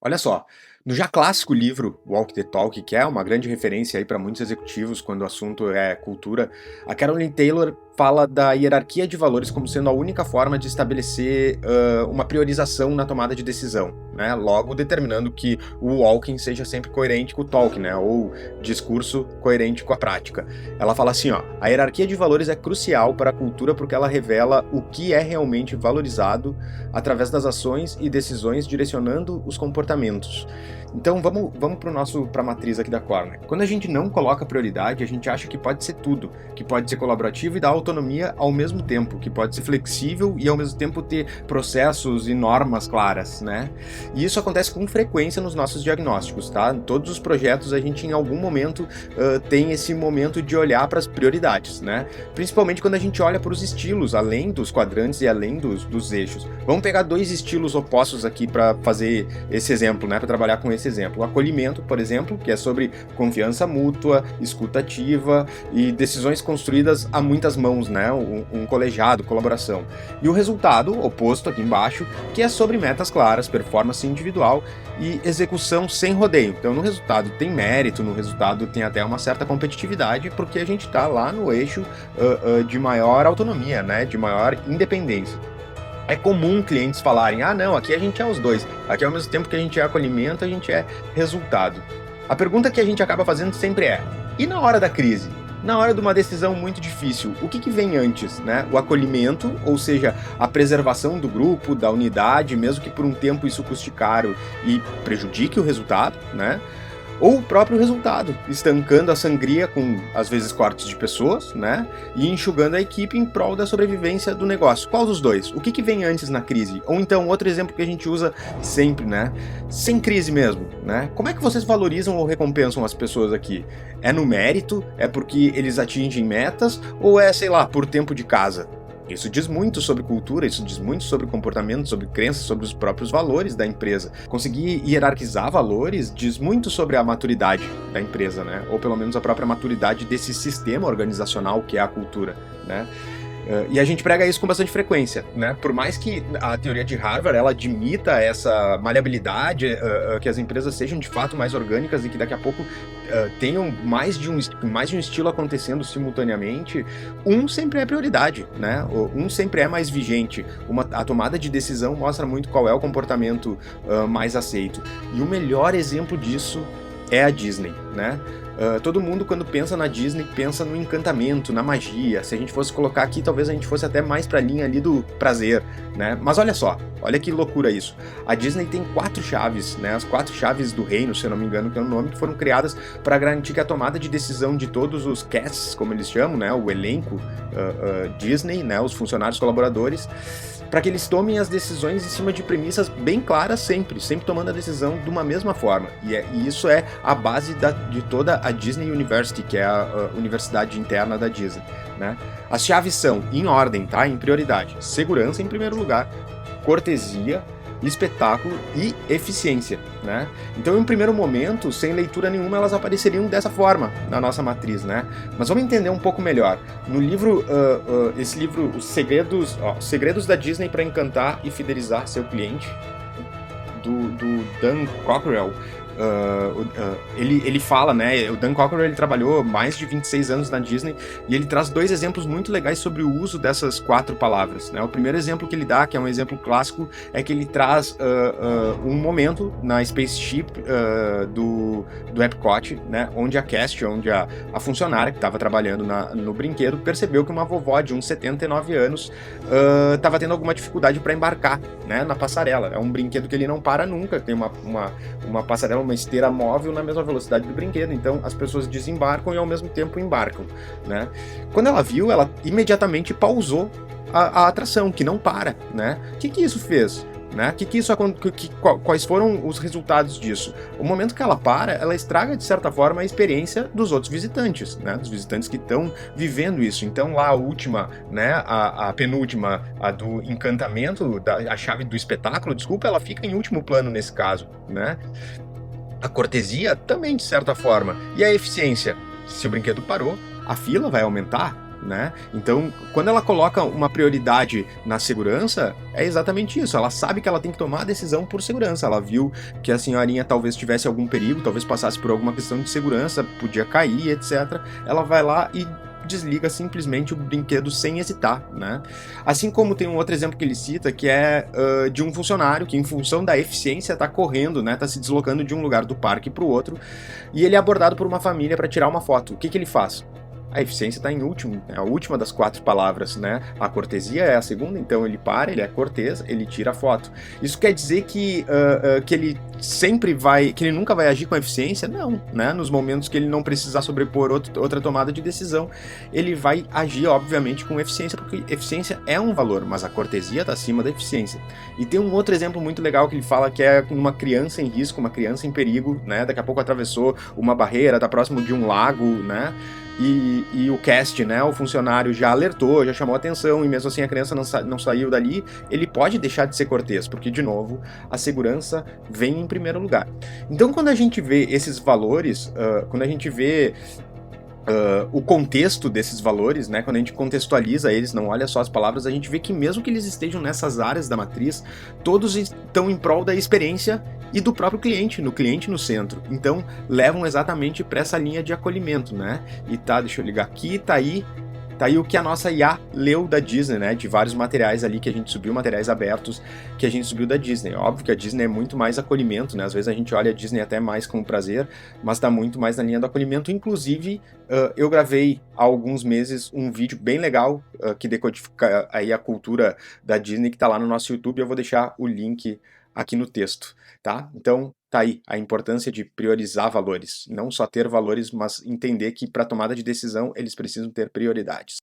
Olha só, no já clássico livro Walk the Talk, que é uma grande referência aí para muitos executivos quando o assunto é cultura, a Carolyn Taylor fala da hierarquia de valores como sendo a única forma de estabelecer uma priorização na tomada de decisão, né? Logo determinando que o walking seja sempre coerente com o talk, né? Ou discurso coerente com a prática. Ela fala assim, ó, a hierarquia de valores é crucial para a cultura porque ela revela o que é realmente valorizado através das ações e decisões direcionando os comportamentos. Então vamos para a matriz aqui da Corner. Quando a gente não coloca prioridade, a gente acha que pode ser tudo, que pode ser colaborativo e dar autonomia ao mesmo tempo, que pode ser flexível e ao mesmo tempo ter processos e normas claras, né? E isso acontece com frequência nos nossos diagnósticos, tá? Em todos os projetos a gente em algum momento tem esse momento de olhar para as prioridades, né? Principalmente quando a gente olha para os estilos, além dos quadrantes e além dos eixos. Vamos pegar dois estilos opostos aqui para fazer esse exemplo, né? Para trabalhar com esse exemplo. O acolhimento, por exemplo, que é sobre confiança mútua, escuta ativa e decisões construídas a muitas mãos, né? Um colegiado, colaboração. E o resultado, oposto aqui embaixo, que é sobre metas claras, performance individual e execução sem rodeio. Então, no resultado tem mérito, no resultado tem até uma certa competitividade, porque a gente está lá no eixo de maior autonomia, né? De maior independência. É comum clientes falarem, ah não, aqui a gente é os dois, aqui ao mesmo tempo que a gente é acolhimento, a gente é resultado. A pergunta que a gente acaba fazendo sempre é, e na hora da crise? Na hora de uma decisão muito difícil, o que vem antes, né? O acolhimento, ou seja, a preservação do grupo, da unidade, mesmo que por um tempo isso custe caro e prejudique o resultado, né? Ou o próprio resultado, estancando a sangria com, às vezes, cortes de pessoas, né? E enxugando a equipe em prol da sobrevivência do negócio. Qual dos dois? O que vem antes na crise? Ou então, outro exemplo que a gente usa sempre, né? Sem crise mesmo, né? Como é que vocês valorizam ou recompensam as pessoas aqui? É no mérito? É porque eles atingem metas? Ou é, sei lá, por tempo de casa? Isso diz muito sobre cultura, isso diz muito sobre comportamento, sobre crenças, sobre os próprios valores da empresa. Conseguir hierarquizar valores diz muito sobre a maturidade da empresa, né? Ou pelo menos a própria maturidade desse sistema organizacional que é a cultura, né? E a gente prega isso com bastante frequência, né? Por mais que a teoria de Harvard ela admita essa maleabilidade, que as empresas sejam de fato mais orgânicas e que daqui a pouco tenham mais de um estilo acontecendo simultaneamente, um sempre é prioridade, né? Um sempre é mais vigente. A tomada de decisão mostra muito qual é o comportamento mais aceito. E o melhor exemplo disso é a Disney, né? Todo mundo, quando pensa na Disney, pensa no encantamento, na magia. Se a gente fosse colocar aqui, talvez a gente fosse até mais pra linha ali do prazer, né? Mas olha só, olha que loucura isso. A Disney tem 4 chaves, né? As 4 chaves do reino, se eu não me engano, que é o nome, que foram criadas para garantir que a tomada de decisão de todos os casts, como eles chamam, né? O elenco Disney, né? Os funcionários colaboradores, para que eles tomem as decisões em cima de premissas bem claras sempre tomando a decisão de uma mesma forma. E isso é a base de toda a Disney University, que é a universidade interna da Disney, né? As chaves são, em ordem, tá? Em prioridade. Segurança em primeiro lugar, cortesia, espetáculo e eficiência, né? Então, em um primeiro momento, sem leitura nenhuma, elas apareceriam dessa forma na nossa matriz, né? Mas vamos entender um pouco melhor. No livro, esse livro, Os Segredos da Disney para Encantar e Fidelizar Seu Cliente, do Dan Cockerell, ele fala, né? O Dan Cockerell ele trabalhou mais de 26 anos na Disney e ele traz 2 exemplos muito legais sobre o uso dessas 4 palavras, né? O primeiro exemplo que ele dá, que é um exemplo clássico, é que ele traz um momento na Spaceship do Epcot, né? Onde a Cast, onde a funcionária que estava trabalhando no brinquedo percebeu que uma vovó de uns 79 anos estava tendo alguma dificuldade para embarcar, né? Na passarela. É um brinquedo que ele não para nunca, tem uma passarela, uma esteira móvel na mesma velocidade do brinquedo, então as pessoas desembarcam e ao mesmo tempo embarcam, né? Quando ela viu, ela imediatamente pausou a atração, que não para, né? O que isso fez? Né? Quais foram os resultados disso? O momento que ela para, ela estraga de certa forma a experiência dos outros visitantes, né? Dos visitantes que estão vivendo isso. Então lá a última, né? A penúltima, a do encantamento, a chave do espetáculo, desculpa, ela fica em último plano nesse caso, né? A cortesia também, de certa forma. E a eficiência? Se o brinquedo parou, a fila vai aumentar, né? Então, quando ela coloca uma prioridade na segurança, é exatamente isso. Ela sabe que ela tem que tomar a decisão por segurança. Ela viu que a senhorinha talvez tivesse algum perigo, talvez passasse por alguma questão de segurança, podia cair, etc. Ela vai lá e desliga simplesmente o brinquedo sem hesitar, né? Assim como tem um outro exemplo que ele cita, que é de um funcionário que, em função da eficiência, está correndo, né? Está se deslocando de um lugar do parque para o outro, e ele é abordado por uma família para tirar uma foto. O que que ele faz? A eficiência está em último, é a última das 4 palavras, né? A cortesia é a segunda, então ele para, ele é cortês, ele tira a foto. Isso quer dizer que ele sempre vai, que ele nunca vai agir com eficiência? Não, né? Nos momentos que ele não precisar sobrepor outra tomada de decisão, ele vai agir, obviamente, com eficiência, porque eficiência é um valor, mas a cortesia está acima da eficiência. E tem um outro exemplo muito legal que ele fala que é uma criança em risco, uma criança em perigo, né? Daqui a pouco atravessou uma barreira, está próximo de um lago, né? E o cast, né, o funcionário já alertou, já chamou atenção, e mesmo assim a criança não saiu dali, ele pode deixar de ser cortês, porque, de novo, a segurança vem em primeiro lugar. Então, quando a gente vê esses valores, quando a gente vê o contexto desses valores, né, quando a gente contextualiza eles, não olha só as palavras, a gente vê que mesmo que eles estejam nessas áreas da matriz, todos estão em prol da experiência e do próprio cliente, no cliente no centro. Então, levam exatamente para essa linha de acolhimento, né? E tá, deixa eu ligar aqui, tá aí o que a nossa IA leu da Disney, né? De vários materiais ali que a gente subiu, materiais abertos que a gente subiu da Disney. Óbvio que a Disney é muito mais acolhimento, né? Às vezes a gente olha a Disney até mais com prazer, mas tá muito mais na linha do acolhimento. Inclusive, eu gravei há alguns meses um vídeo bem legal que decodifica aí a cultura da Disney, que tá lá no nosso YouTube. Eu vou deixar o link aqui no texto, tá? Então, tá aí a importância de priorizar valores. Não só ter valores, mas entender que para tomada de decisão eles precisam ter prioridades.